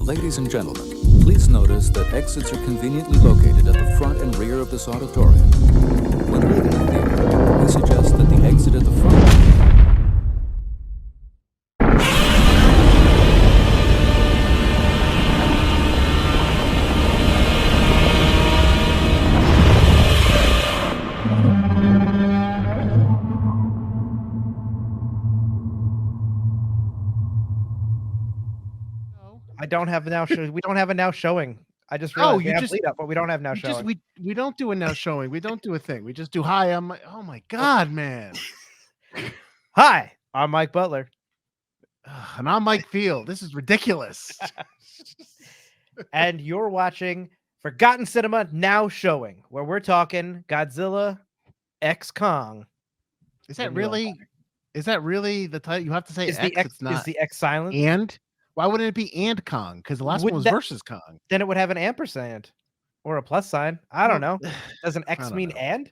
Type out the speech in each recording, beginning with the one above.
Ladies and gentlemen, please notice that exits are conveniently located at the front and rear of this auditorium. When leaving the theater, we suggest that the exit at the front... I don't have now. We don't have a now showing. I just Oh, realized we have lead up, but we don't have now showing. We don't do a now showing. We don't do a thing. We just do hi. Oh my god, man. Hi, I'm Mike Butler. And I'm Mike Field. This is ridiculous. And you're watching Forgotten Cinema Now Showing, where we're talking Godzilla X Kong. Is that really the title? You have to say Is X. the X, it's not. Is the X silent? And why wouldn't it be and Kong? Because the last one was versus Kong. Then it would have an ampersand or a plus sign. I don't know. Does an X mean know. and?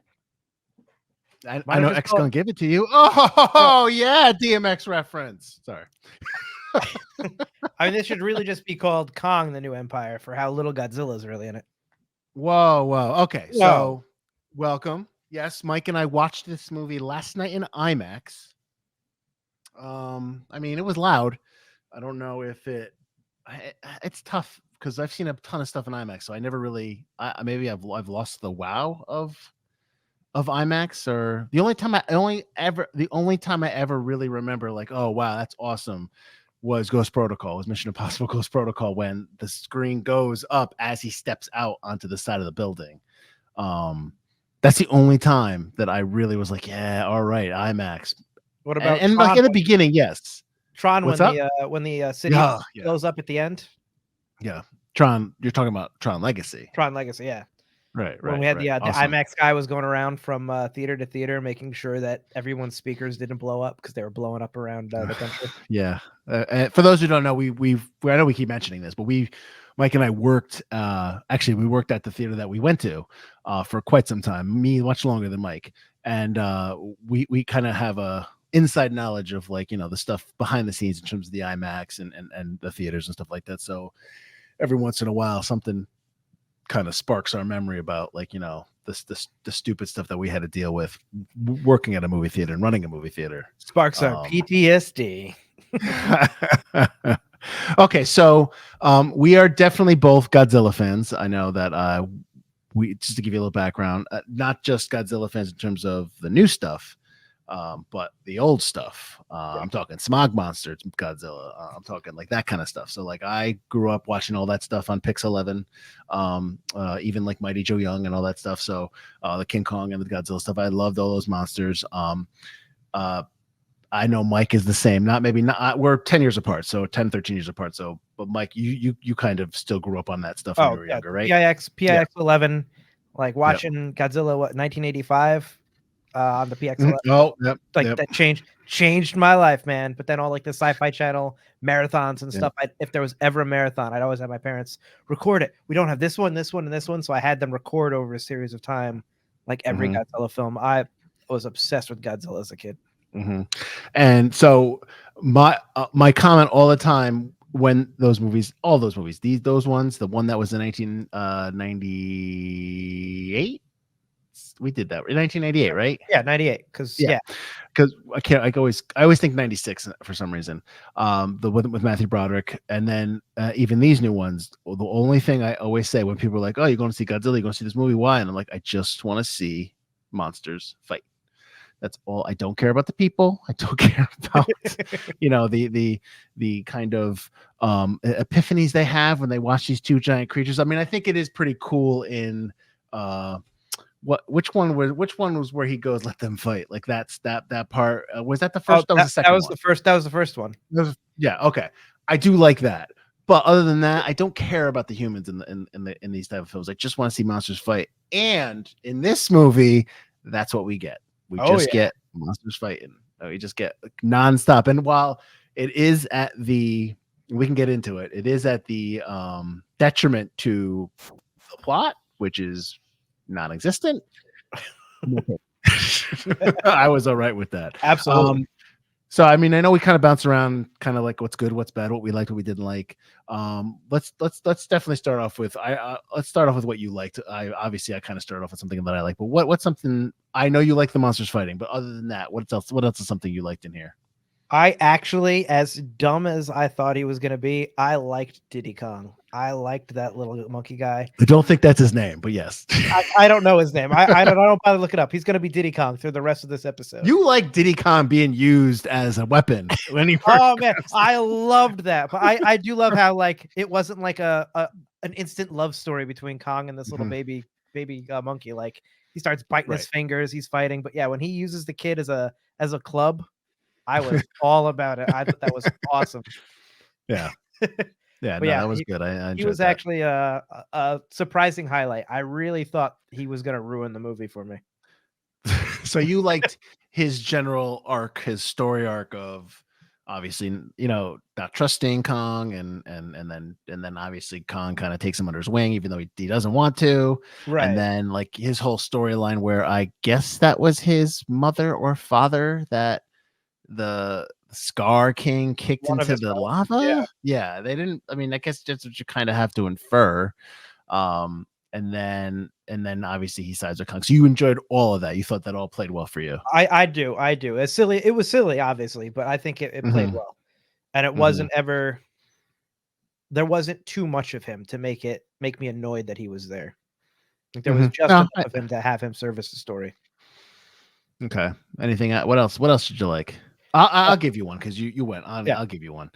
I know X gonna give it to you. Oh yeah, DMX reference. Sorry. I mean, this should really just be called Kong: The New Empire for how little Godzilla is really in it. Whoa. Okay, so welcome. Yes, Mike and I watched this movie last night in IMAX. I mean, it was loud. I don't know if it's tough because I've seen a ton of stuff in IMAX, so I never really. Maybe I've lost the wow of IMAX, or the only time I ever really remember like, oh wow, that's awesome, was Ghost Protocol, was Mission Impossible Ghost Protocol, when the screen goes up as he steps out onto the side of the building. That's the only time that I really was like, yeah, all right, IMAX. What about and like in the beginning, yes. Tron, when the city goes up at the end. Yeah, Tron. You're talking about Tron Legacy. Tron Legacy, yeah. Right. When we had the awesome. IMAX guy was going around from theater to theater, making sure that everyone's speakers didn't blow up because they were blowing up around the country. Yeah. For those who don't know, I know we keep mentioning this, but Mike and I worked. Actually, we worked at the theater that we went to for quite some time. Me much longer than Mike, and we kind of have a inside knowledge of, like, you know, the stuff behind the scenes in terms of the IMAX and the theaters and stuff like that. So every once in a while, something kind of sparks our memory about, like, you know, the stupid stuff that we had to deal with working at a movie theater and running a movie theater. Sparks our PTSD. Okay, so we are definitely both Godzilla fans. I know that we, just to give you a little background, not just Godzilla fans in terms of the new stuff, but the old stuff. I'm talking Smog Monsters, Godzilla. I'm talking like that kind of stuff. So like I grew up watching all that stuff on Pix 11, even like Mighty Joe Young and all that stuff. So the King Kong and the Godzilla stuff, I loved all those monsters. I know Mike is the same. We're 10 years apart, so 10, 13 years apart. So, but Mike, you kind of still grew up on that stuff when you were younger, right? PIX 11, like watching Godzilla, 1985. On the PX11. That changed my life, man. But then all like the Sci-Fi Channel marathons and stuff. If there was ever a marathon, I'd always have my parents record it. We don't have this one, and this one, so I had them record over a series of time, like every Godzilla film. I was obsessed with Godzilla as a kid. And so my comment all the time when those movies, those ones, the one that was in 1998. We did that in 1998, right? Yeah, 98. Because I always think 96 for some reason. The one with Matthew Broderick, and then even these new ones. The only thing I always say when people are like, "Oh, you're going to see Godzilla? You're going to see this movie? Why?" And I'm like, I just want to see monsters fight. That's all. I don't care about the people. I don't care about you know, the kind of epiphanies they have when they watch these two giant creatures. I mean, I think it is pretty cool in which one was where he goes, let them fight, like that part. Was that the first? That was the second. That was the first one. Yeah. Okay. I do like that, but other than that, I don't care about the humans in these type of films. I just want to see monsters fight, and in this movie, that's what we get. We get monsters fighting. We just get nonstop. And while it is we can get into it. It is at the detriment to the plot, which is non-existent. I was all right with that. Absolutely. So I mean, I know we kind of bounce around, kind of like what's good, what's bad, what we liked, what we didn't like. Let's definitely start off with let's start off with what you liked. I kind of started off with something that I like, but what's something I know you like the monsters fighting, but other than that, what else is something you liked in here? I actually, as dumb as I thought he was going to be, I liked Diddy Kong. I liked that little monkey guy. I don't think that's his name, but yes. I don't know his name. I don't bother look it up. He's going to be Diddy Kong through the rest of this episode. You like Diddy Kong being used as a weapon when he first oh man, I loved that. But I do love how like it wasn't like an instant love story between Kong and this little baby monkey. Like he starts biting his fingers, he's fighting. But yeah, when he uses the kid as a club, I was all about it. I thought that was awesome. Yeah. Yeah, no, yeah, that was good. I enjoyed he was that. actually a surprising highlight. I really thought he was going to ruin the movie for me. So you liked his general arc, his story arc of obviously, not trusting Kong and then obviously Kong kind of takes him under his wing, even though he doesn't want to. Right. And then like his whole storyline where I guess that was his mother or father that the Scar King kicked into the lava. Yeah, they didn't. I mean, I guess that's what you kind of have to infer. And then obviously he sides with Kong. So you enjoyed all of that. You thought that all played well for you. I do. It was silly, obviously, but I think it played well, and it wasn't ever. There wasn't too much of him to make me annoyed that he was there. Like there was just enough of him to have him service the story. Okay. Anything? What else? What else did you like? I'll give you one because you went. I'll give you one.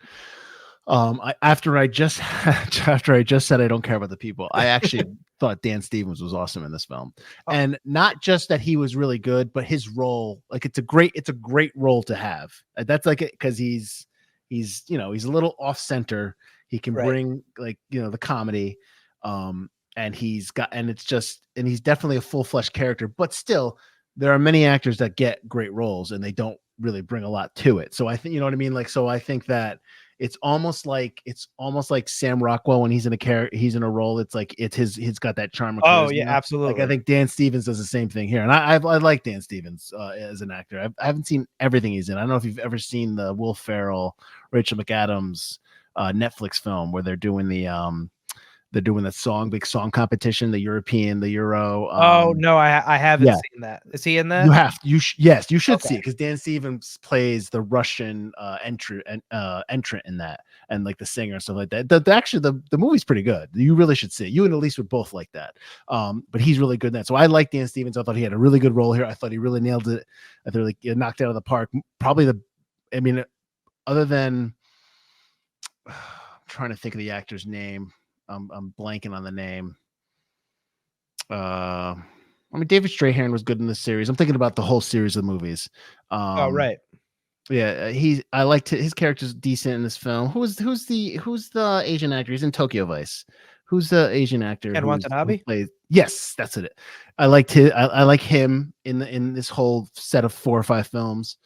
After I just said I don't care about the people, I actually thought Dan Stevens was awesome in this film, and not just that he was really good, but his role, like it's a great role to have. That's like it because he's a little off center. He can bring like the comedy, and he's definitely a full fledged character, but still there are many actors that get great roles and they don't really bring a lot to it. So I think, you know what I mean? Like, so I think that it's almost like Sam Rockwell when he's in a role. It's like he's got that charm. Of charisma. Oh yeah, absolutely. Like I think Dan Stevens does the same thing here, and I like Dan Stevens as an actor. I haven't seen everything he's in. I don't know if you've ever seen the Will Ferrell, Rachel McAdams Netflix film where they're doing the big song competition, the Euro. Oh no, I haven't seen that. Is he in that? Yes, you should see it because Dan Stevens plays the Russian entrant in that, and like the singer and stuff like that. The movie's pretty good. You really should see it. You and Elise would both like that. But he's really good in that. So I like Dan Stevens. I thought he had a really good role here. I thought he really nailed it. I thought he knocked it out of the park. Probably other than I'm trying to think of the actor's name. I'm blanking on the name. David Strahan was good in this series. I'm thinking about the whole series of movies. Right. Yeah, I liked his character's decent in this film. Who's the Asian actor? He's in Tokyo Vice. Who's the Asian actor? Ken Watanabe? Yes, that's it. I liked his. I like him in this whole set of 4 or 5 films.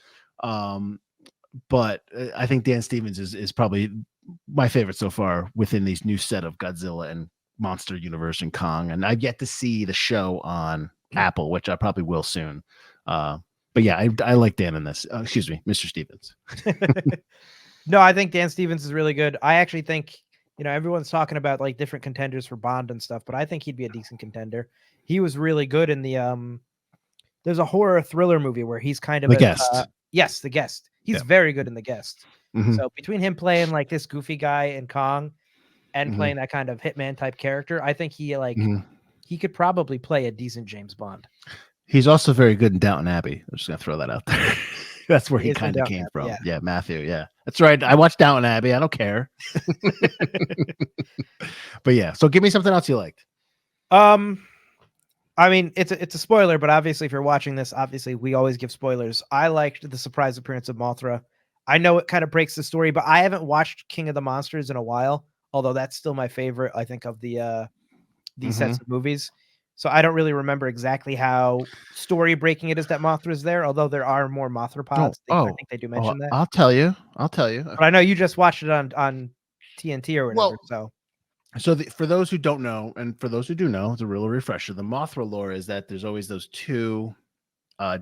But I think Dan Stevens is probably my favorite so far within these new set of Godzilla and Monster Universe and Kong. And I've yet to see the show on Apple, which I probably will soon. But yeah, I like Dan in this. Excuse me, Mr. Stevens. No, I think Dan Stevens is really good. I actually think, everyone's talking about like different contenders for Bond and stuff, but I think he'd be a decent contender. He was really good in the there's a horror thriller movie where he's kind of The Guest. Yes, The Guest. He's very good in The Guest. So between him playing like this goofy guy in Kong and playing that kind of hitman type character, I think he could probably play a decent James Bond. He's also very good in Downton Abbey. I'm just gonna throw that out there. That's where he kind of came from. Yeah, Matthew. Yeah, that's right. I watched Downton Abbey. I don't care. But yeah, so give me something else you liked. I mean, it's a spoiler, but obviously, if you're watching this, obviously we always give spoilers. I liked the surprise appearance of Mothra. I know it kind of breaks the story, but I haven't watched King of the Monsters in a while, although that's still my favorite, I think, of the these sets of movies. So I don't really remember exactly how story breaking it is that Mothra's there, although there are more Mothra pods. I think they do mention that. I'll tell you. But I know you just watched it on TNT or whatever. So for those who don't know, and for those who do know, it's a real refresher. The Mothra lore is that there's always those 2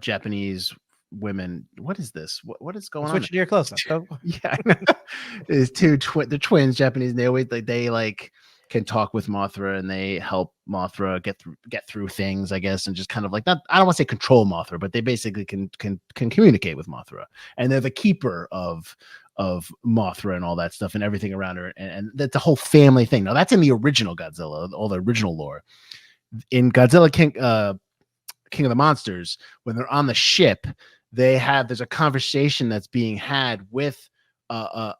Japanese women. What is this? What is going on? Switch to your close up. Yeah, is the twins, Japanese. They always they like can talk with Mothra, and they help Mothra get through things, I guess, and just kind of like, not, I don't want to say control Mothra, but they basically can communicate with Mothra, and they're the keeper of Mothra and all that stuff and everything around her, and that's a whole family thing. Now that's in the original Godzilla, all the original lore. In Godzilla King of the Monsters, when they're on the ship, there's a conversation that's being had with a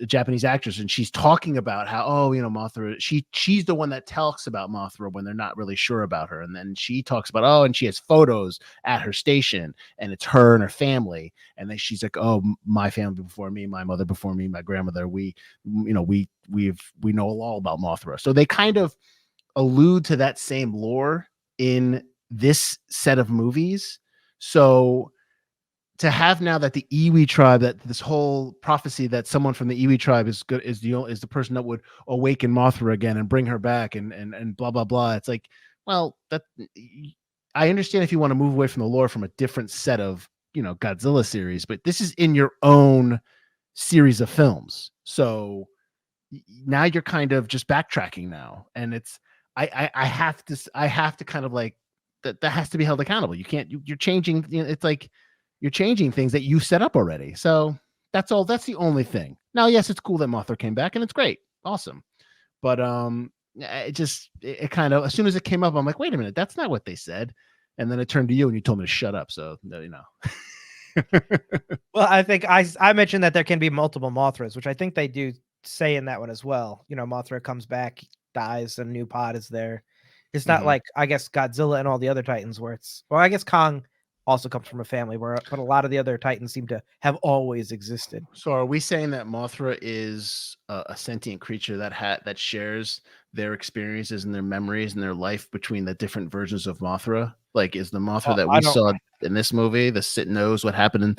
Japanese actress, and she's talking about how, Mothra, she's the one that talks about Mothra when they're not really sure about her, and then she talks about, and she has photos at her station, and it's her and her family, and then she's like, my family before me, my mother before me, my grandmother, we know all about Mothra. So they kind of allude to that same lore in this set of movies. So to have now that the Iwi tribe, that this whole prophecy that someone from the Iwi tribe is the person that would awaken Mothra again and bring her back and blah blah blah. It's like, well, that I understand if you want to move away from the lore from a different set of Godzilla series, but this is in your own series of films. So now you're kind of just backtracking now, and it's I have to kind of like that has to be held accountable. You can't you're changing. It's like you're changing things that you set up already. So that's all. That's the only thing. Now, yes, it's cool that Mothra came back, and it's great, awesome. But it kind of, as soon as it came up, I'm like, wait a minute, that's not what they said. And then I turned to you, and you told me to shut up. So Well, I think I mentioned that there can be multiple Mothras, which I think they do say in that one as well. Mothra comes back, dies, and a new pod is there. It's not like, I guess, Godzilla and all the other Titans where I guess Kong also comes from a family but a lot of the other Titans seem to have always existed. So are we saying that Mothra is a sentient creature that shares their experiences and their memories and their life between the different versions of Mothra? Like, is the Mothra that we saw in this movie, knows what happened in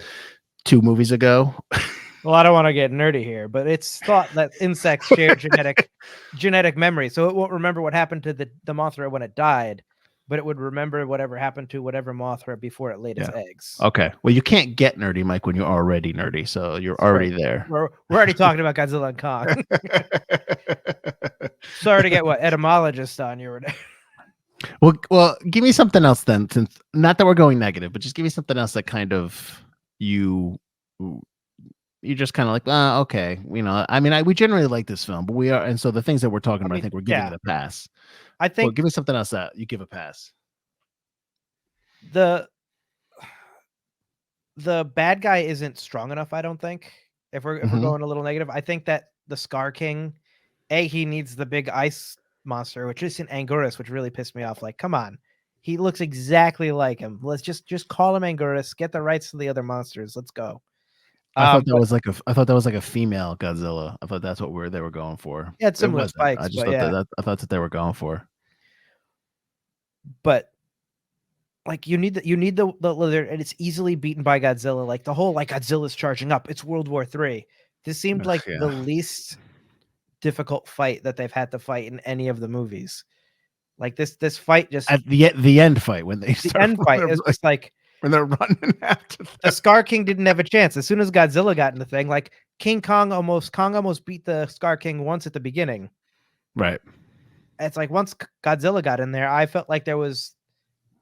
2 movies ago? Well, I don't want to get nerdy here, but it's thought that insects share genetic memory. So it won't remember what happened to the Mothra when it died, but it would remember whatever happened to whatever Mothra before it laid its eggs. Okay. Well, you can't get nerdy, Mike, when you're already nerdy. So you're already there. We're already talking about Godzilla and Kong. Sorry to get etymologist on you. Well, give me something else then. Since not that we're going negative, but just give me something else that kind of you're just kind of like, okay, we generally like this film, but we are, and so the things that we're talking about, I think we're giving it a pass. I think, give me something else that you give a pass. The bad guy isn't strong enough, I don't think. If we're going a little negative, I think that the Scar King, he needs the big ice monster, which is in Anguirus, which really pissed me off. Like, come on, he looks exactly like him. Let's just call him Anguirus. Get the rights to the other monsters. Let's go. I thought that was like a female Godzilla. I thought that's what they were going for. Yeah, it's similar spikes. I just thought I thought that they were going for. But like you need the leather, and it's easily beaten by Godzilla. Like the whole Godzilla's charging up. It's World War III. This seemed like the least difficult fight that they've had to fight in any of the movies. Like this fight just at the end fight when they the end fight is just like when they're running after them. The Scar King didn't have a chance. As soon as Godzilla got in the thing, like Kong almost beat the Scar King once at the beginning. Right. It's like once Godzilla got in there, I felt like there was,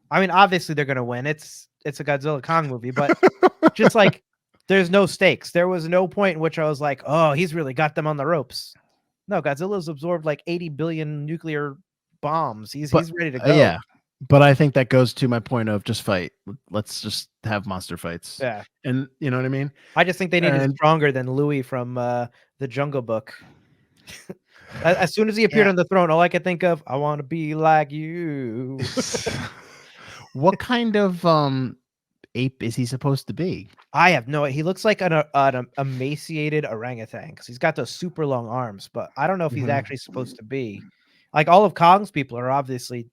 obviously they're gonna win. It's a Godzilla Kong movie, but just like there's no stakes. There was no point in which I was like, oh, he's really got them on the ropes. No, Godzilla's absorbed like 80 billion nuclear bombs. He's ready to go. Yeah. But I think that goes to my point of just fight. Let's just have monster fights. Yeah. And you know what I mean? I just think they needed stronger than Louis from the Jungle Book. As soon as he appeared on the throne, all I could think of, I want to be like you. What kind of ape is he supposed to be? I have no idea. He looks like an emaciated orangutan because he's got those super long arms, but I don't know if he's actually supposed to be. Like all of Kong's people are obviously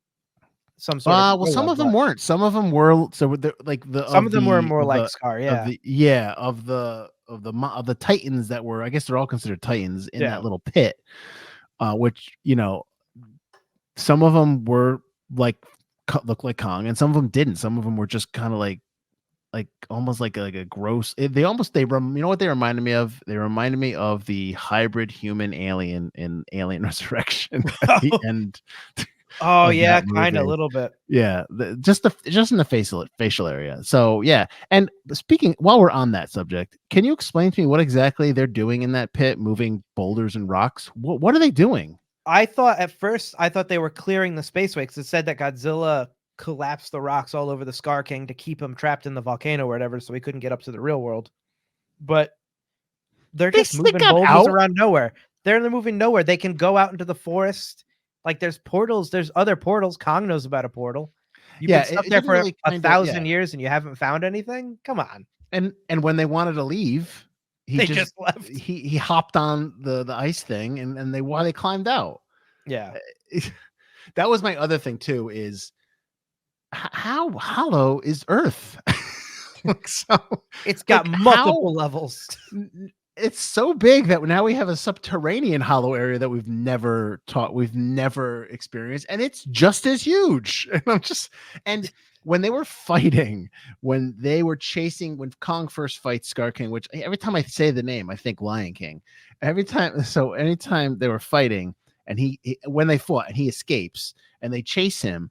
some sort of. Well, some of them weren't. Some of them were. So like some of them were more like Scar. Yeah. Of the Titans that were. I guess they're all considered Titans in that little pit. Which some of them were like looked like Kong, and some of them didn't. Some of them were just kind of like almost like a gross. You know what they reminded me of? They reminded me of the hybrid human alien in Alien Resurrection at the end. Oh yeah, kind of a little bit. Yeah, just in the facial area. So yeah, and speaking while we're on that subject, can you explain to me what exactly they're doing in that pit, moving boulders and rocks? What are they doing? I thought at first they were clearing the spaceway because it said that Godzilla collapsed the rocks all over the Scar King to keep him trapped in the volcano or whatever, so he couldn't get up to the real world. But they're just moving boulders around nowhere. They're moving nowhere. They can go out into the forest. Like there's portals. There's other portals. Kong knows about a portal. You've been stuck there for really 1,000 years and you haven't found anything? Come on. And when they wanted to leave, they just left. He hopped on the ice thing and they climbed out. Yeah. That was my other thing too, is how hollow is Earth? So it's got multiple levels. It's so big that now we have a subterranean hollow area that we've never experienced, and it's just as huge. And when they were fighting, when they were chasing, when Kong first fights Scar King, which every time I say the name, I think Lion King. Anytime they were fighting, and when they fought and he escapes and they chase him,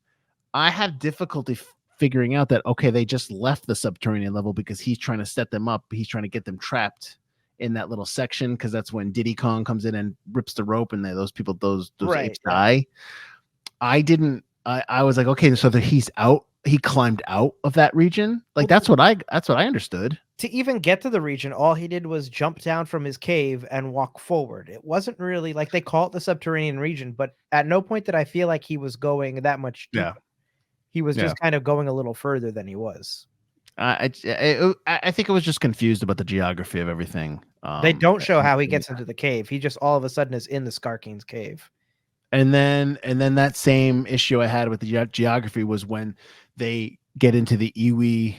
I have difficulty figuring out that, okay, they just left the subterranean level because he's trying to set them up. He's trying to get them trapped in that little section, because that's when Diddy Kong comes in and rips the rope and those apes die. I was like, okay, so that he's out. He climbed out of that region. Like that's what I understood. To even get to the region, all he did was jump down from his cave and walk forward. It wasn't really like they call it the subterranean region, but at no point did I feel like he was going that much deeper. Yeah. He was just kind of going a little further than he was. I think I was just confused about the geography of everything. They don't show how he gets into the cave. He just all of a sudden is in the Scar King's cave. And then that same issue I had with the geography was when they get into the Iwi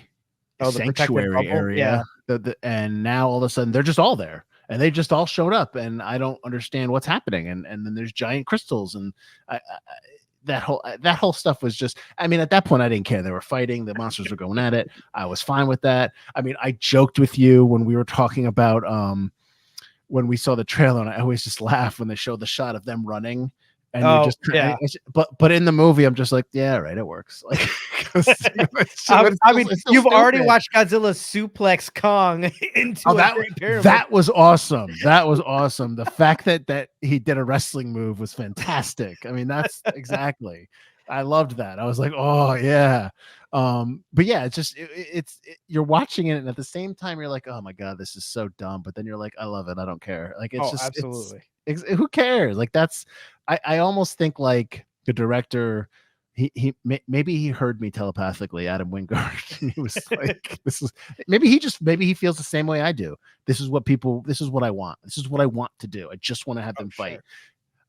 sanctuary area. Yeah. And now all of a sudden they're just all there. And they just all showed up, and I don't understand what's happening. And then there's giant crystals, and that whole stuff was just, I mean, at that point I didn't care. They were fighting, the monsters were going at it. I was fine with that. I mean, I joked with you when we were talking about when we saw the trailer, and I always just laugh when they showed the shot of them running. And but in the movie, I'm just like, yeah, right, it works. Like, you've already watched Godzilla suplex Kong into a Great Pyramid. That was awesome. That was awesome. The fact that he did a wrestling move was fantastic. I mean, that's exactly. I loved that. I was like, oh yeah. But yeah, it's just you're watching it, and at the same time, you're like, oh my god, this is so dumb. But then you're like, I love it. I don't care. Like it's just absolutely. Who cares? Like that's I almost think like the director, he maybe he heard me telepathically, Adam Wingard. He was like, this is maybe he feels the same way I do. This is what I want. This is what I want to do. I just want to have them fight.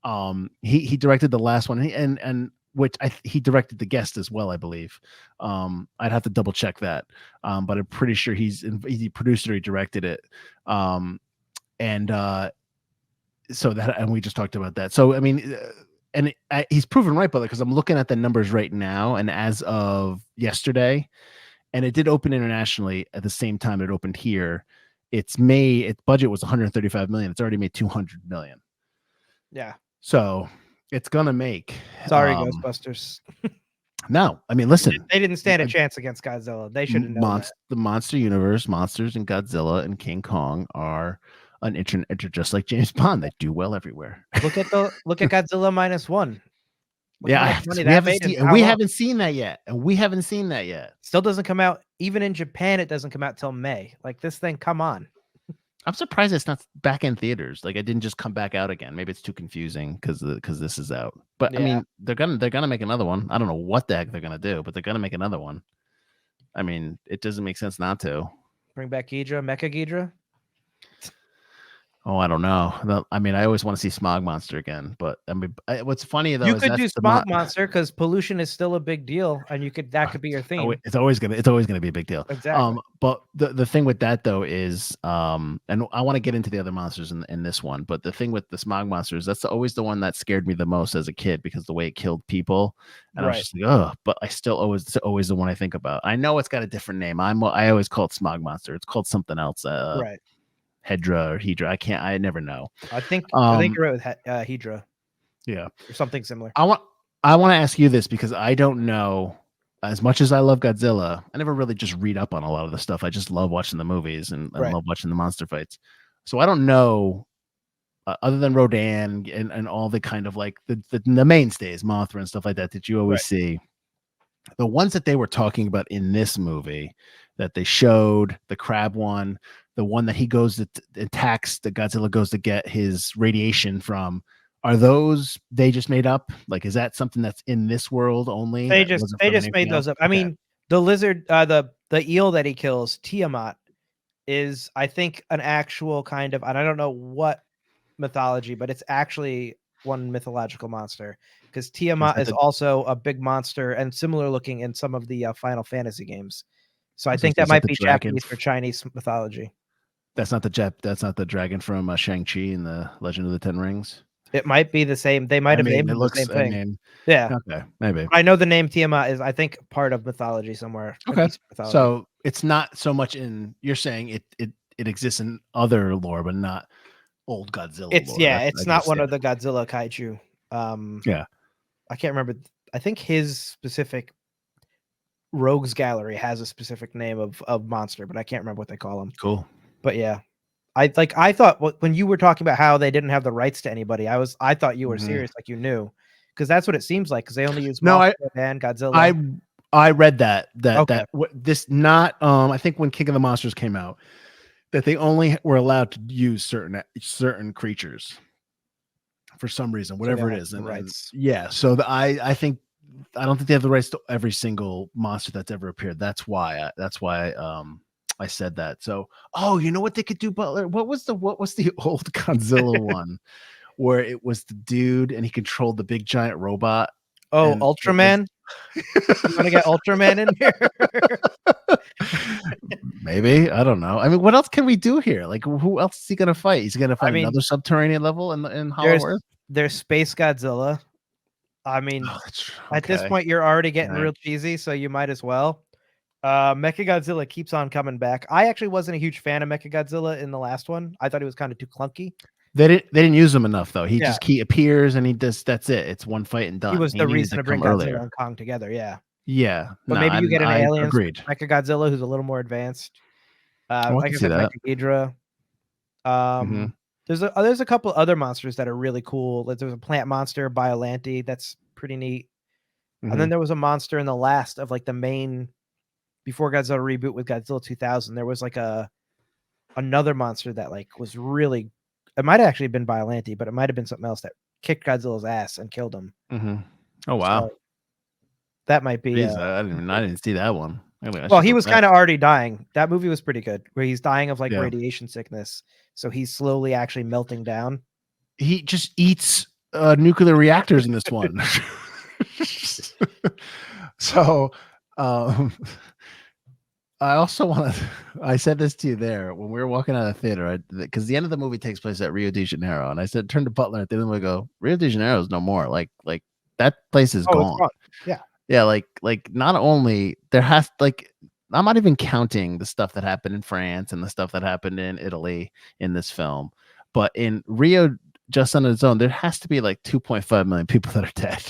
Sure. He directed the last one, and which he directed The Guest as well, I believe. I'd have to double check that, but I'm pretty sure he produced it or he directed it. So that, and we just talked about that. So I mean, he's proven right, brother, because I'm looking at the numbers right now, and as of yesterday, and it did open internationally at the same time it opened here. Its budget was 135 million. It's already made 200 million. Yeah. So it's gonna make. Sorry, Ghostbusters. No, I mean, listen, they didn't stand a chance against Godzilla. They should have known that. The monster universe, monsters and Godzilla and King Kong are an internet, just like James Bond. They do well everywhere. Look at Godzilla -1. Yeah, we haven't seen that yet. Still doesn't come out. Even in Japan, it doesn't come out till May. Like this thing, come on. I'm surprised it's not back in theaters. Like it didn't just come back out again. Maybe it's too confusing because this is out. But yeah. I mean, they're gonna make another one. I don't know what the heck they're gonna do, but they're gonna make another one. I mean, it doesn't make sense not to bring back Ghidra, Mecha Ghidra. Oh, I don't know. I mean, I always want to see Smog Monster again, but I mean, what's funny though You is could that's do Smog Monster because pollution is still a big deal, and that could be your theme. It's always gonna be a big deal. Exactly. But the thing with that though is, and I want to get into the other monsters in this one, but the thing with the Smog Monsters, that's always the one that scared me the most as a kid because the way it killed people, and I was just like, oh, but I still it's always the one I think about. I know it's got a different name. I always call it Smog Monster. It's called something else. Right. Hedra or Hedra. I never know. I think you're right with Hedra. Yeah. Or something similar. I want to ask you this because I don't know, as much as I love Godzilla, I never really just read up on a lot of the stuff. I just love watching the movies and love watching the monster fights. So I don't know, other than Rodan and all the kind of like the mainstays, Mothra and stuff like that you always see. The ones that they were talking about in this movie that they showed, the crab one, the one that he goes to attacks, the Godzilla goes to get his radiation from, are those they just made up? Like, is that something that's in this world only? They just made those up. I mean, the lizard, the eel that he kills, Tiamat, is I think an actual kind of, and I don't know what mythology, but it's actually one mythological monster because Tiamat is also a big monster and similar looking in some of the Final Fantasy games. So I think that might be Japanese or Chinese mythology. That's not the dragon from Shang-Chi in the Legend of the Ten Rings. It might be the same. They might have named it the same thing. Yeah. Okay, maybe. I know the name Tiamat is, I think, part of mythology somewhere. Okay. So it's not so much in, you're saying it exists in other lore, but not old Godzilla lore. It's not one of the Godzilla kaiju. Yeah. I can't remember. I think his specific Rogues Gallery has a specific name of monster, but I can't remember what they call him. Cool. But yeah. I thought when you were talking about how they didn't have the rights to anybody, I thought you were serious, like you knew, because that's what it seems like. Because they only use and Godzilla. I read that this not I think when King of the Monsters came out, that they only were allowed to use certain creatures for some reason, whatever it is, and yeah. So I think I don't think they have the rights to every single monster that's ever appeared. That's why I said that. So, you know what they could do, Butler? What was the old Godzilla one where it was the dude and he controlled the big giant robot? Oh, Ultraman. You want to get Ultraman in here? Maybe. I don't know. I mean, what else can we do here? Like, who else is he gonna fight? He's gonna fight another subterranean level in Hollow Earth. There's Space Godzilla. I mean, at this point, you're already getting real cheesy, so you might as well. Mechagodzilla keeps on coming back. I actually wasn't a huge fan of Mechagodzilla in the last one. I thought he was kind of too clunky. They didn't use him enough though. He appears and that's it. It's one fight and done. He was the reason to bring Godzilla and Kong together. Yeah. Yeah. But maybe you get an alien Mechagodzilla who's a little more advanced. Like I said, Mecha Ghidorah. There's a couple other monsters that are really cool. Like there's a plant monster, Biollante, that's pretty neat. And then there was a monster in the last of like the main before Godzilla reboot with Godzilla 2000. There was like another monster that like was really, it might have actually been Biollante, but it might have been something else that kicked Godzilla's ass and killed him. Oh wow, so that might be. I didn't see that one. Well, he was kind of already dying. That movie was pretty good, where he's dying of like radiation sickness, so he's slowly actually melting down. He just eats nuclear reactors in this one. So, I also want to. I said this to you there when we were walking out of the theater, because the end of the movie takes place at Rio de Janeiro, and I said, turn to Butler at the end of the movie, go, Rio de Janeiro is no more. Like that place is gone. Yeah. Like not only there has I'm not even counting the stuff that happened in France and the stuff that happened in Italy in this film, but in Rio, just on its own, there has to be like 2.5 million people that are dead,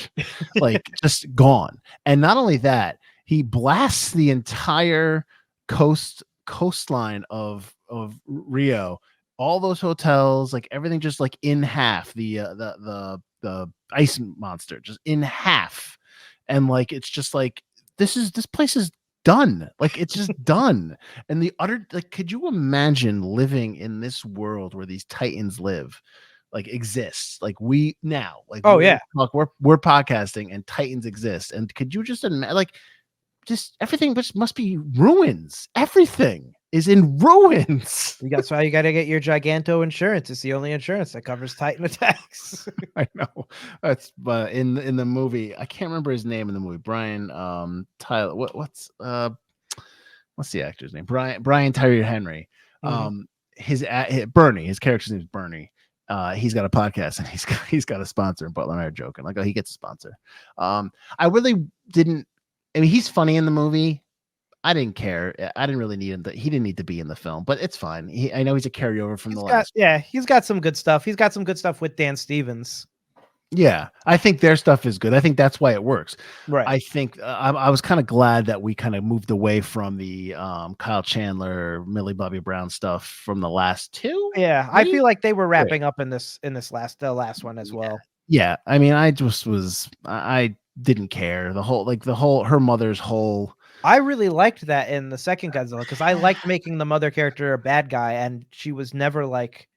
like just gone. And not only that, he blasts the entire coastline of Rio, all those hotels, like everything, just like in half. The ice monster just in half, and like it's just like this place is done. Like it's just done. And the utter could you imagine living in this world where these titans live? Like exists, like we now, like we're podcasting and titans exist, and could you just imagine, like just everything must be ruins. Everything is in ruins. That's why you got to get your Giganto insurance. It's the only insurance that covers Titan attacks. I know. That's but in the movie, I can't remember his name in the movie. Brian Tyler. What's the actor's name? Brian Tyree Henry. His Bernie. His character's name is Bernie. He's got a podcast and he's got a sponsor. Butler and I are joking like, oh, he gets a sponsor. I really didn't. I mean, he's funny in the movie. I didn't care. I didn't really need him. He didn't need to be in the film, but it's fine. I know he's a carryover from the last. Yeah, he's got some good stuff. He's got some good stuff with Dan Stevens. Yeah, I think their stuff is good. I think that's why it works. Right. I think I was kind of glad that we kind of moved away from the Kyle Chandler, Millie Bobby Brown stuff from the last two. Yeah, I feel like they were wrapping up in the last one as well. Yeah, I mean, I didn't care. Her mother's whole. I really liked that in the second Godzilla because I liked making the mother character a bad guy, and she was never like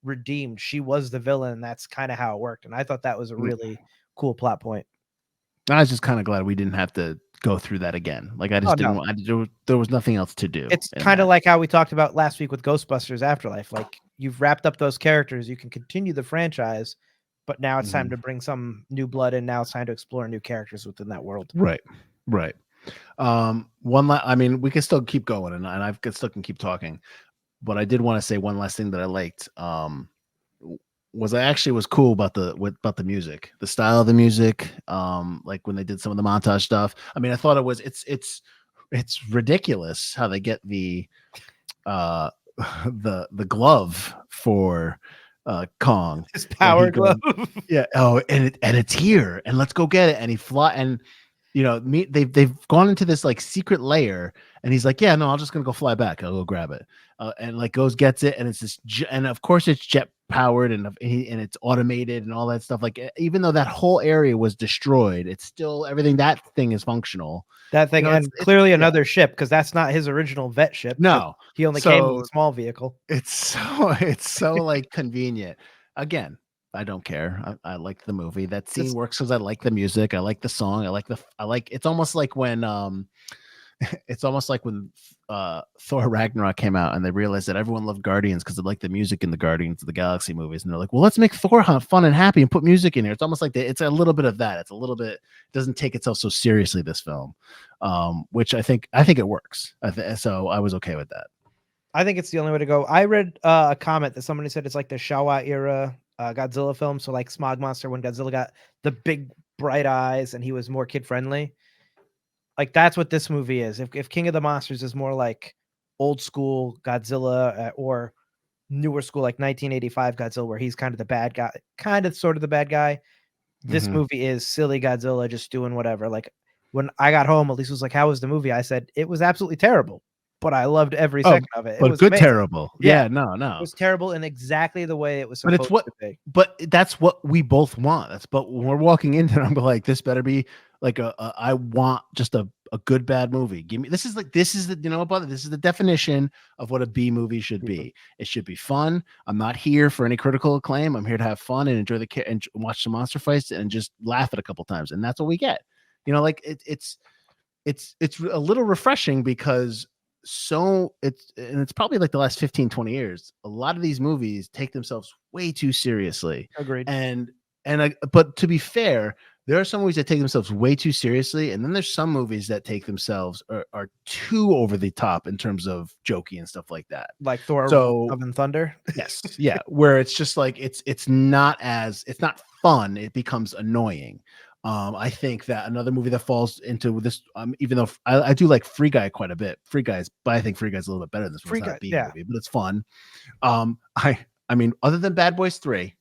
redeemed. She was the villain. That's kind of how it worked, and I thought that was a really cool plot point. I was just kind of glad we didn't have to go through that again. Like I just didn't. There was nothing else to do. It's kind of like how we talked about last week with Ghostbusters Afterlife. Like you've wrapped up those characters, you can continue the franchise, but now it's time to bring some new blood in. Now it's time to explore new characters within that world. Right. I mean, we can still keep going, and I still can keep talking, but I did want to say one last thing that I liked. Was cool about the music, the style of the music. Like when they did some of the montage stuff. I mean, I thought it's ridiculous how they get the glove for Kong, his power glove. Yeah. Oh, and it's here, and let's go get it. And he fly and. They've gone into this like secret layer, and he's like, yeah, no, I'm just gonna go fly back. I'll go grab it, and like gets it, and it's this, and of course it's jet powered and it's automated and all that stuff. Like even though that whole area was destroyed, it's still everything. That thing is functional. That thing, and clearly another ship because that's not his original vet ship. No, he only came with a small vehicle. It's so like convenient. Again. I don't care. I like the movie. That scene works because I like the music. I like the song. It's almost like when Thor Ragnarok came out and they realized that everyone loved Guardians because they liked the music in the Guardians of the Galaxy movies. And they're like, well, let's make Thor fun and happy and put music in here. It's almost like it's a little bit of that. It's a little bit, it doesn't take itself so seriously, this film, which I think it works. So I was okay with that. I think it's the only way to go. I read a comment that somebody said it's like the Showa era Godzilla film. So like Smog Monster, when Godzilla got the big bright eyes and he was more kid friendly. Like that's what this movie is. If King of the Monsters is more like old school Godzilla or newer school like 1985 Godzilla, where he's kind of the bad guy, sort of the bad guy. This movie is silly Godzilla just doing whatever. Like when I got home, Elise was like, "How was the movie?" I said, "It was absolutely terrible." But I loved every second of it. But was good, amazing. terrible. Yeah, no. It was terrible in exactly the way it was supposed to be. But that's what we both want. But when we're walking into it, I'm like, this better be like I want just a good bad movie. Give me this is the this is the definition of what a B movie should be. It should be fun. I'm not here for any critical acclaim. I'm here to have fun and enjoy and watch some monster fights and just laugh at a couple times. And that's what we get. Like it's a little refreshing because it's probably like the last 15-20 years, a lot of these movies take themselves way too seriously. Agreed. But to be fair, there are some movies that take themselves way too seriously, and then there's some movies that take themselves are too over the top in terms of jokey and stuff like that, like Thor Love and Thunder. Yes, yeah, where it's just like it's not fun, it becomes annoying. I think that another movie that falls into this, even though I do like Free Guy quite a bit. But I think Free Guy's a little bit better than this. Free Guy, movie, but it's fun. I mean, other than Bad Boys 3,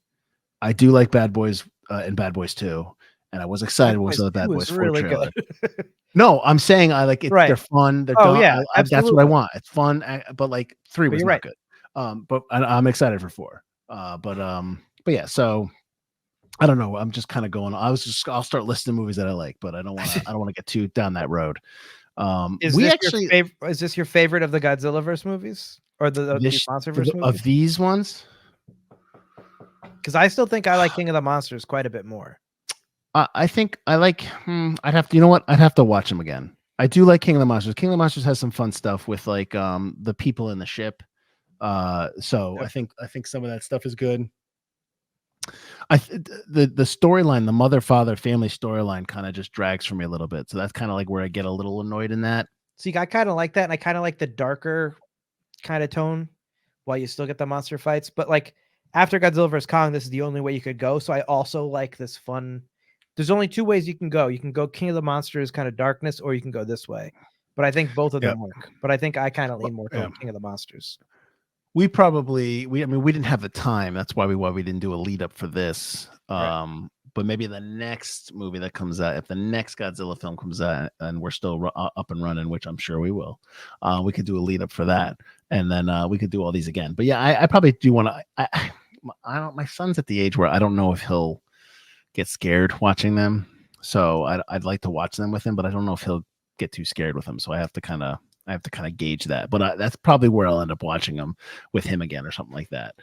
I do like Bad Boys and Bad Boys 2, and I was excited when we saw the Bad Boys 4 really trailer. Good. No, I'm saying I like it. Right. They're fun. They're dumb. Yeah, that's what I want. It's fun, but like 3 was not good. But I'm excited for 4. But yeah, so. I don't know. I'm just kind of going. I'll start listing movies that I like, but I don't want to get too down that road. Is this your favorite of the Godzillaverse movies or the Monsterverse movies? Of these ones? Because I still think I like King of the Monsters quite a bit more. I think I like. I'd have to. You know what? I'd have to watch them again. I do like King of the Monsters. King of the Monsters has some fun stuff with like the people in the ship. So I think some of that stuff is good. The storyline, the mother father family storyline, kind of just drags for me a little bit. So that's kind of like where I get a little annoyed in that. See, I kind of like that, and I kind of like the darker kind of tone, while you still get the monster fights. But like after Godzilla vs Kong, this is the only way you could go. So I also like this fun. There's only two ways you can go. You can go King of the Monsters, kind of darkness, or you can go this way. But I think both of them work. But I think I kind of lean more toward King of the Monsters. We didn't have the time. That's why we didn't do a lead up for this. Right. But maybe the next movie that comes out, if the next Godzilla film comes out and we're still up and running, which I'm sure we will, we could do a lead up for that, and then we could do all these again. But yeah, I probably do want to. I don't. My son's at the age where I don't know if he'll get scared watching them, so I'd like to watch them with him, but I don't know if he'll get too scared with them. So I have to kind of gauge that. But that's probably where I'll end up watching them with him again or something like that.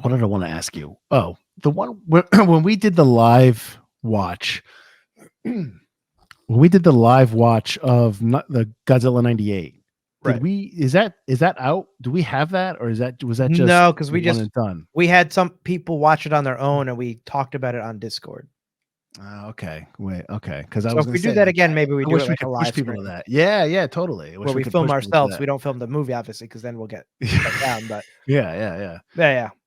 What did I want to ask you? Oh, the one when we did the live watch, of the Godzilla 98. Right. Is that out? Do we have that, or was that just no? Because we just done. We had some people watch it on their own, and we talked about it on Discord. Okay. Wait. Okay. Because if we do that again, maybe we do it like a live people to that. Yeah. Totally. Where we film ourselves. We don't film the movie, obviously, because then we'll get down. But yeah.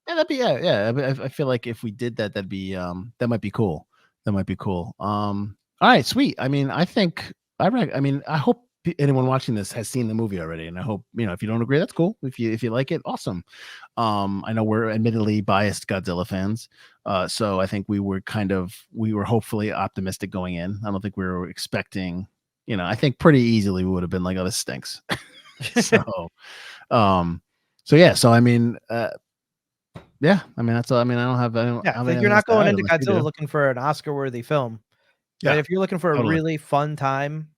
That'd be I feel like if we did that, that'd be that might be cool. All right, sweet. I mean, I hope anyone watching this has seen the movie already, and I hope, if you don't agree, that's cool. If you like it, awesome. I know we're admittedly biased Godzilla fans, so I think we were hopefully optimistic going in. I don't think we were expecting, I think pretty easily we would have been like, oh, this stinks. So I mean, that's all. I mean, I don't like you're not going into Godzilla looking for an Oscar-worthy film. Yeah. Right? If you're looking for a really fun time,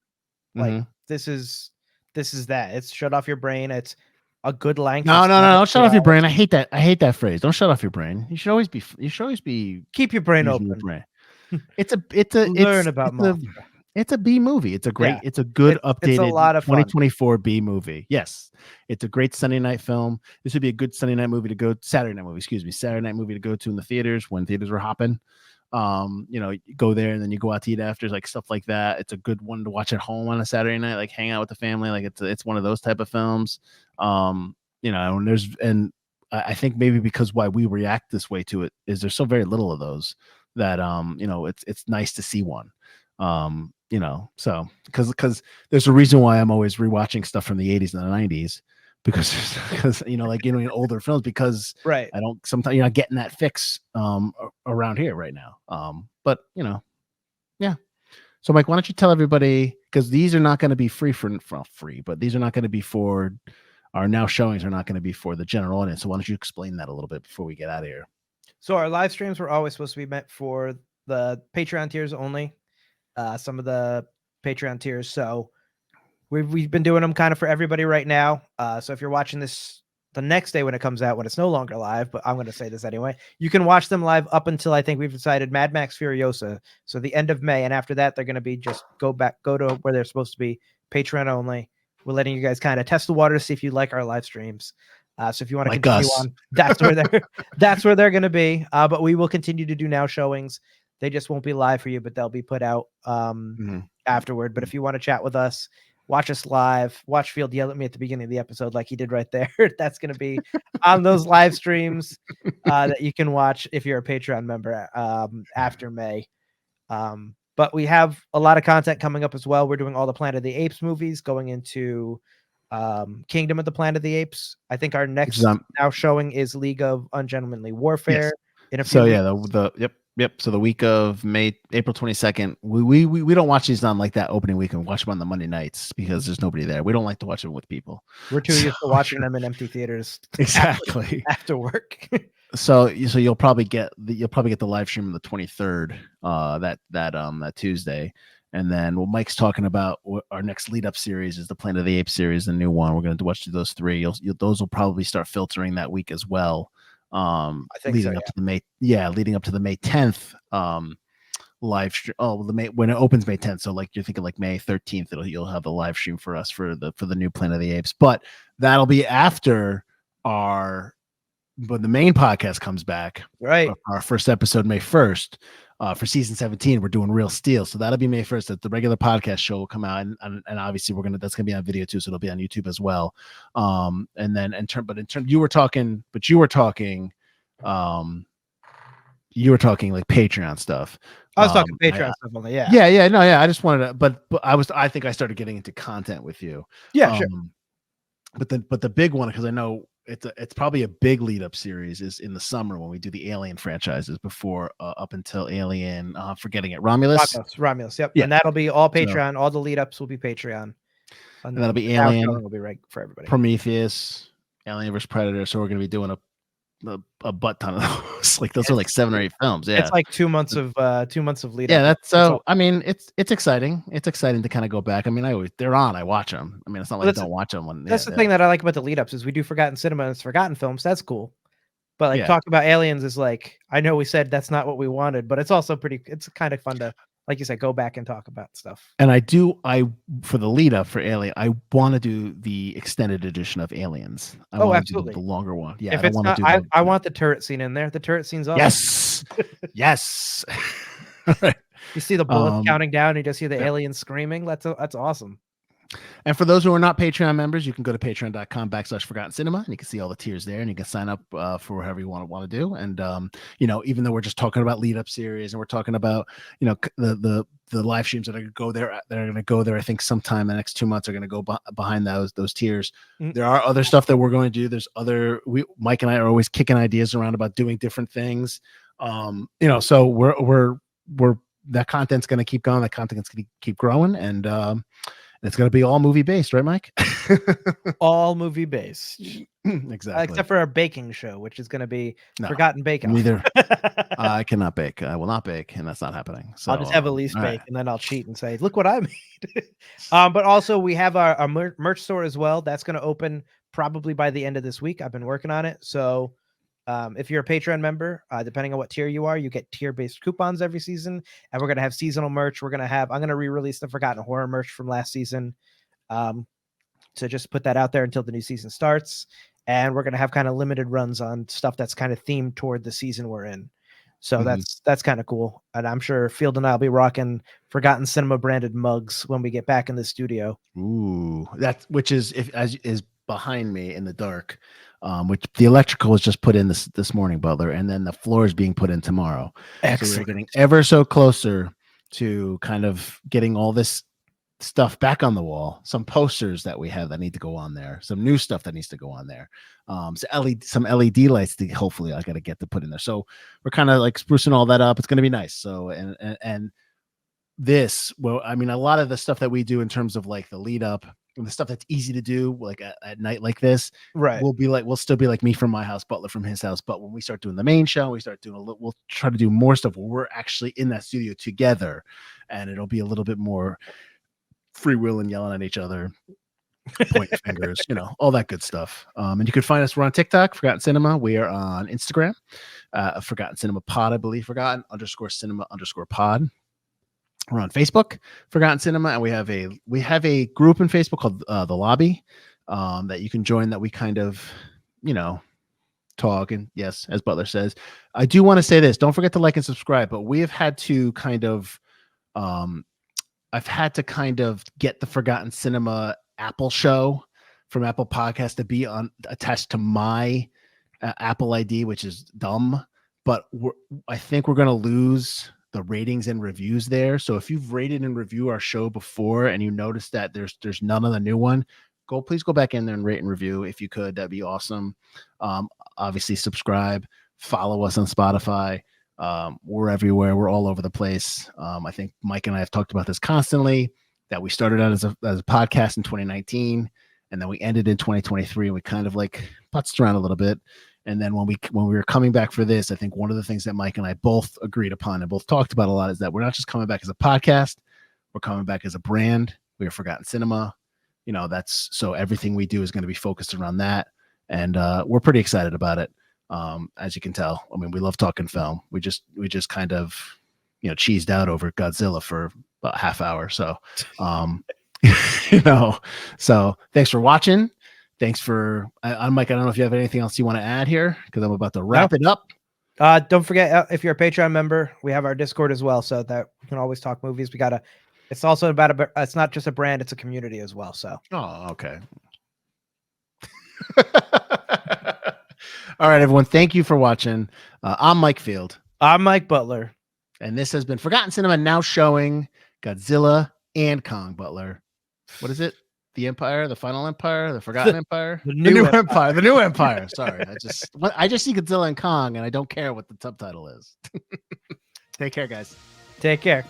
like this is that. It's shut off your brain. It's a good length. No, don't shut off your brain. I hate that phrase. Don't shut off your brain. You should always be keep your brain open. It's a B movie. It's a good updated 2024 B movie. Yes. It's a great Sunday night film. This would be a good Saturday night movie to go to in the theaters when theaters were hopping. You go there and then you go out to eat after, like stuff like that. It's a good one to watch at home on a Saturday night, like hang out with the family. Like it's one of those type of films. And I think maybe because why we react this way to it is there's so very little of those that it's nice to see one. So because there's a reason why I'm always rewatching stuff from the 80s and the 90s because in older films, because right. I don't, sometimes you're not getting that fix around here right now. But yeah. So Mike, why don't you tell everybody, because these are not going to be free, but these are not going to be for our now showings are not going to be for the general audience. So why don't you explain that a little bit before we get out of here? So our live streams were always supposed to be meant for the Patreon tiers only. Some of the Patreon tiers. So we've been doing them kind of for everybody right now. So if you're watching this the next day when it comes out, when it's no longer live, but I'm going to say this anyway, you can watch them live up until I think we've decided Mad Max Furiosa. So the end of May. And after that, they're going to be just go to where they're supposed to be, Patreon only. We're letting you guys kind of test the water to see if you like our live streams. So if you want to continue on, that's where they're going to be. But we will continue to do now showings. They just won't be live for you, but they'll be put out afterward. But if you want to chat with us, watch us live, watch Field yell at me at the beginning of the episode like he did right there. That's going to be on those live streams that you can watch if you're a Patreon member after May. But we have a lot of content coming up as well. We're doing all the Planet of the Apes movies, going into Kingdom of the Planet of the Apes. I think our next now showing is League of Ungentlemanly Warfare. Yes. Yep. So the week of April 22nd, we don't watch these on like that opening week, and watch them on the Monday nights because there's nobody there. We don't like to watch them with people. We're too used to watching them in empty theaters. Exactly. After work. So you'll probably get the live stream on the 23rd, that Tuesday. And then what Mike's talking about, our next lead up series is the Planet of the Apes series, the new one. We're going to watch those three. Those will probably start filtering that week as well. I think leading up to the May 10th live stream. Oh, when it opens May 10th, so like you're thinking like May 13th, you'll have the live stream for us for the new Planet of the Apes. But that'll be after but the main podcast comes back. Right. Our first episode May 1st. For season 17, we're doing Real Steel, so that'll be May 1st. That the regular podcast show will come out, and obviously that's gonna be on video too, so it'll be on YouTube as well. And then you were talking like Patreon stuff. I was talking Patreon stuff only. Yeah. I just wanted to, but I think I started getting into content with you. Yeah, sure. But the big one, because I know it's probably a big lead up series, is in the summer when we do the Alien franchises before up until Alien. Forgetting it, Romulus. Yep. Yeah. And that'll be all Patreon. So, all the lead ups will be Patreon. And that'll be Alien. Will be right for everybody. Prometheus, Alien vs Predator. So we're gonna be doing a butt ton of those. Like those are like 7 or 8 films. Yeah, it's like 2 months of lead. Yeah, that's so. I mean, it's exciting. It's exciting to kind of go back. I mean, they're on. I watch them. I mean, it's not like I don't watch them. That's the thing that I like about the lead ups is we do forgotten cinema and it's forgotten films. That's cool. But like talking about aliens is like, I know we said that's not what we wanted, but it's also it's kind of fun to, like you said, go back and talk about stuff. And for the lead up for Alien, I want to do the extended edition of Aliens. I want absolutely. To do the longer one. Yeah. If it's not, I want the turret scene in there. The turret scene's awesome. Yes. You see the bullets counting down, and you just hear the aliens screaming. That's awesome. And for those who are not Patreon members, you can go to patreon.com/forgotten cinema, and you can see all the tiers there, and you can sign up for whatever you want to do. And even though we're just talking about lead up series, and we're talking about the live streams that are going to go there, I think sometime in the next 2 months are going to go behind those tiers. Mm-hmm. There are other stuff that we're going to do. There's Mike and I are always kicking ideas around about doing different things. So we're that content's going to keep going. That content's going to keep growing, and it's going to be all movie based, right, Mike? All movie based. Exactly. Except for our baking show, which is going to be Forgotten Bake-Off. Neither. I cannot bake. I will not bake, and that's not happening. So I'll just have Elise bake, and then I'll cheat and say, look what I made. But also, we have our merch store as well. That's going to open probably by the end of this week. I've been working on it. So if you're a Patreon member, depending on what tier you are, you get tier-based coupons every season, and we're going to have seasonal merch. I'm going to re-release the Forgotten Horror merch from last season, to just put that out there until the new season starts. And we're going to have kind of limited runs on stuff that's kind of themed toward the season we're in. So that's kind of cool. And I'm sure Field and I'll be rocking Forgotten Cinema branded mugs when we get back in the studio. Ooh, which is behind me in the dark. Which the electrical was just put in this morning, Butler, and then the floor is being put in tomorrow. Excellent. So we're getting ever so closer to kind of getting all this stuff back on the wall. Some posters that we have that need to go on there. Some new stuff that needs to go on there. Some LED lights that hopefully I got to get to put in there. So we're kind of like sprucing all that up. It's going to be nice. So and this, well, I mean, a lot of the stuff that we do in terms of like the lead up. And the stuff that's easy to do, like at night like this, right? We'll still be like me from my house, Butler from his house. But when we start doing the main show, we'll try to do more stuff where we're actually in that studio together, and it'll be a little bit more freewheeling, yelling at each other, pointing fingers, all that good stuff. And you can find us. We're on TikTok, Forgotten Cinema. We are on Instagram, Forgotten Cinema Pod, I believe. Forgotten_Cinema_pod. We're on Facebook, Forgotten Cinema, and we have a group in Facebook called The Lobby that you can join, that we kind of, talk. And yes, as Butler says, I do want to say this. Don't forget to like and subscribe, but we have had to kind of, I've had to kind of get the Forgotten Cinema Apple show from Apple Podcast to be attached to my Apple ID, which is dumb, but I think we're going to lose the ratings and reviews there. So if you've rated and reviewed our show before and you notice that there's none of the new one, please go back in there and rate and review. If you could, that'd be awesome. Obviously subscribe, follow us on Spotify. We're everywhere. We're all over the place. I think Mike and I have talked about this constantly, that we started out as a podcast in 2019, and then we ended in 2023, and we kind of like putzed around a little bit. And then when we were coming back for this, I think one of the things that Mike and I both agreed upon and both talked about a lot is that we're not just coming back as a podcast, we're coming back as a brand. We are Forgotten Cinema. So everything we do is going to be focused around that. And we're pretty excited about it. As you can tell, I mean, we love talking film. We just kind of, cheesed out over Godzilla for about a half hour. So, so thanks for watching. Thanks for, I'm Mike. I don't know if you have anything else you want to add here, because I'm about to wrap it up. Don't forget, if you're a Patreon member, we have our Discord as well, so that we can always talk movies. It's also about it's not just a brand, it's a community as well. So, okay. All right, everyone. Thank you for watching. I'm Mike Field. I'm Mike Butler. And this has been Forgotten Cinema, now showing Godzilla and Kong. Butler. What is it? The Empire, the Final Empire, the Forgotten Empire, the new Empire. The new Empire. Sorry, I just see Godzilla and Kong, and I don't care what the subtitle is. Take care, guys. Take care.